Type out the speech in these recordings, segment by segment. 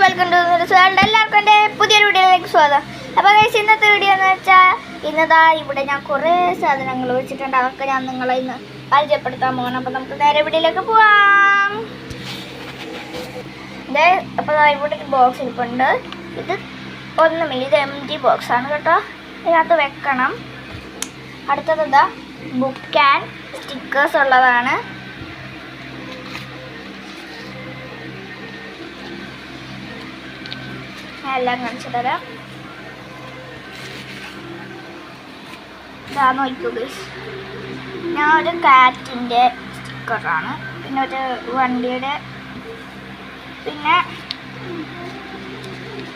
Welcome to എല്ലാവർക്കും എൻ്റെ പുതിയൊരു വീഡിയോയിലേക്ക് സ്വാഗതം. അപ്പോൾ ഗൈസ്, ഇന്നത്തെ വീഡിയോ എന്ന് വെച്ചാൽ ഇന്നതാ ഇവിടെ ഞാൻ കുറേ സാധനങ്ങൾ വെച്ചിട്ടുണ്ട്. അതൊക്കെ ഞാൻ നിങ്ങളെ ഇന്ന് പരിചയപ്പെടുത്താൻ പോകണം. അപ്പോൾ നമുക്ക് നേരെ വീഡിയോയിലേക്ക് പോവാം. അപ്പോൾ ഇവിടെ ഒരു ബോക്സ് ഇരിപ്പുണ്ട്. ഇത് ഒന്നുമില്ല, ഇത് empty ബോക്സാണ് കേട്ടോ. ഇതിനകത്ത് വെക്കണം. അടുത്തത് ഇതാ ബുക്ക് ആൻഡ് സ്റ്റിക്കേഴ്സ് ഉള്ളതാണ്. എല്ലാം കാണിച്ചു തരാം. ഇതാ നോക്കൂ ഗൈസ്, ഞാൻ ഒരു കാറ്റിൻ്റെ സ്റ്റിക്കറാണ്, പിന്നെ ഒരു വണ്ടിയുടെ, പിന്നെ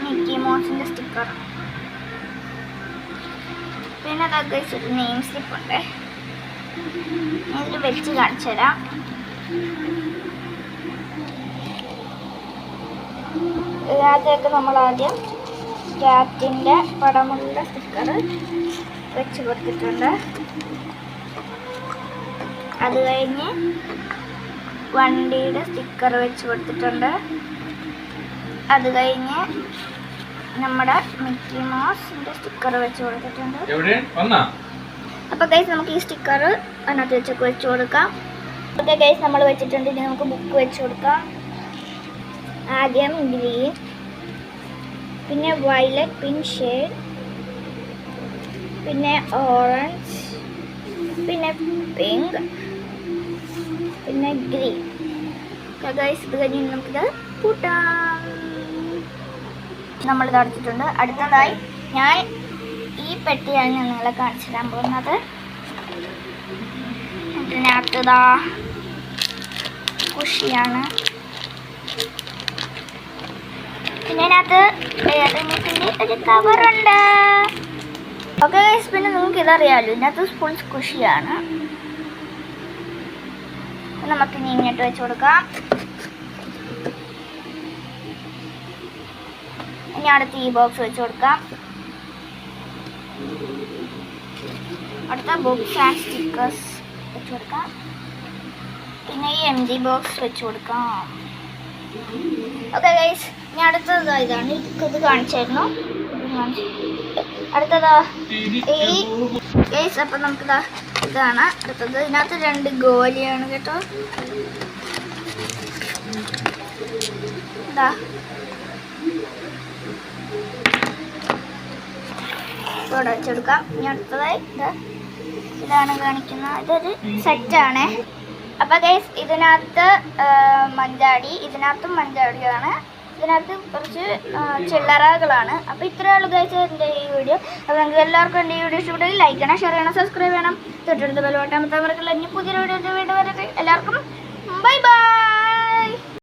മിക്കി മൗസിൻ്റെ സ്റ്റിക്കർ, പിന്നെ അതാ ഗൈസ് ഒരു നെയിം സ്ലിപ്പ് ഉണ്ട്. ഇതിൽ വെച്ച് കാണിച്ചു തരാം. ഇതിനകത്തേക്ക് നമ്മൾ ആദ്യം ക്യാറ്റിൻ്റെ പടമുള്ള സ്റ്റിക്കർ വെച്ച് കൊടുത്തിട്ടുണ്ട്. അത് കഴിഞ്ഞ് വണ്ടിയുടെ സ്റ്റിക്കർ വെച്ച് കൊടുത്തിട്ടുണ്ട്. അത് കഴിഞ്ഞ് നമ്മുടെ മിക്കി മൗസിൻ്റെ സ്റ്റിക്കർ വെച്ച് കൊടുത്തിട്ടുണ്ട്. അപ്പോൾ ഗൈസ്, നമുക്ക് ഈ സ്റ്റിക്കർ അതിനകത്ത് വെച്ച് കൊടുക്കാം. ഓക്കെ ഗൈസ്, നമ്മൾ വെച്ചിട്ടുണ്ട്. ഇനി നമുക്ക് ബുക്ക് വെച്ച് കൊടുക്കാം. ആദ്യം ഗ്രീൻ, പിന്നെ വയലറ്റ് പിങ്ക് ഷെയ്ഡ്, പിന്നെ ഓറഞ്ച്, പിന്നെ പിങ്ക്, പിന്നെ ഗ്രീൻ. ഗൈസ്, ഇത് കഴിഞ്ഞ് നമുക്കിത് കൂട്ടാം. നമ്മളിത് അടച്ചിട്ടുണ്ട്. അടുത്തതായി ഞാൻ ഈ പെട്ടിയാണ് ഞാൻ നിങ്ങളെ കാണിച്ചു തരാൻ പോകുന്നത്. ഇതിനകത്തതാ കുഷിയാണ്. പിന്നെ അതിനകത്ത് ഒരു കവറുണ്ട്. ഓക്കെ ഗൈസ്, പിന്നെ നിങ്ങൾക്ക് ഇതറിയാമല്ലോ, ഇതിനകത്ത് ഫുൾ കുഷിയാണ്. നമുക്ക് ഇനി ഇങ്ങോട്ട് വെച്ച് കൊടുക്കാം. ഇനി അടുത്ത് ഈ ബോക്സ് വെച്ച് കൊടുക്കാം. അടുത്ത ബുക്സ് ആൻഡ് സ്റ്റിക്കേഴ്സ് വെച്ച് കൊടുക്കാം. പിന്നെ ഈ empty ബോക്സ് വെച്ച് കൊടുക്കാം. ഓക്കെ ഗൈസ്, ഇനി അടുത്തത് ഇതാണ്. ഇത് കാണിച്ചായിരുന്നു. അടുത്തതാ ഈ ഗൈസ്, അപ്പം നമുക്കിതാ ഇതാണ് അടുത്തത്. ഇതിനകത്ത് 2 ഗോലിയാണ് കേട്ടോ. ഇതാ ഇവിടെ വെച്ചെടുക്കാം. ഇനി അടുത്തതായി ഇതാണ് കാണിക്കുന്നത്. ഇതൊരു സെറ്റാണ്. അപ്പോൾ ഗൈസ്, ഇതിനകത്ത് മഞ്ചാടി, ഇതിനകത്തും മഞ്ചാടിയാണ്. ഇതിനകത്ത് കുറച്ച് ചില്ലറകളാണ്. അപ്പോൾ ഇത്രയേ ഉള്ളൂ ഗൈസ് എൻ്റെ ഈ വീഡിയോ. അപ്പോൾ നിങ്ങൾക്ക് എല്ലാവർക്കും എൻ്റെ ഈ വീഡിയോ ഇഷ്ടപ്പെട്ടെങ്കിൽ ലൈക്ക് ചെയ്യണം, ഷെയർ ചെയ്യണം, സബ്സ്ക്രൈബ് ചെയ്യണം. തൊട്ടടുത്ത ബെൽ ബട്ടൺ അമർത്താൻ മറക്കല്ല. ഇനി പുതിയൊരു വീഡിയോ വരട്ടെ. എല്ലാവർക്കും